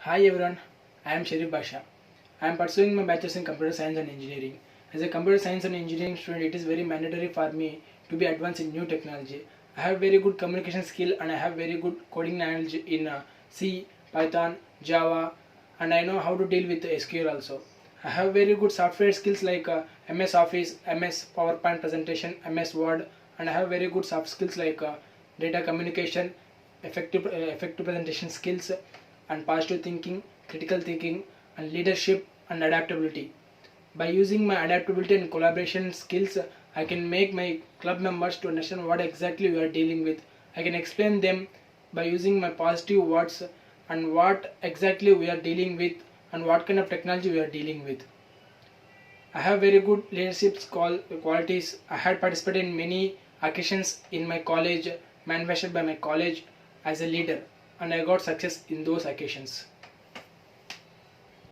Hi everyone, I am Shareef Basha. I am pursuing my bachelor's in computer science and engineering. As a computer science and engineering student, it is very mandatory for me to be advanced in new technology. I have very good communication skill and I have very good coding knowledge in C, Python, Java, and I know how to deal with SQL also. I have very good software skills like MS Office, MS PowerPoint presentation, MS Word, and I have very good soft skills like data communication, effective presentation skills, and positive thinking, critical thinking, and leadership and adaptability. By using my adaptability and collaboration skills, I can make my club members to understand what exactly we are dealing with. I can explain them by using my positive words and what exactly we are dealing with and what kind of technology we are dealing with. I have very good leadership qualities. I had participated in many occasions in my college, manufactured by my college as a leader, and I got success in those occasions.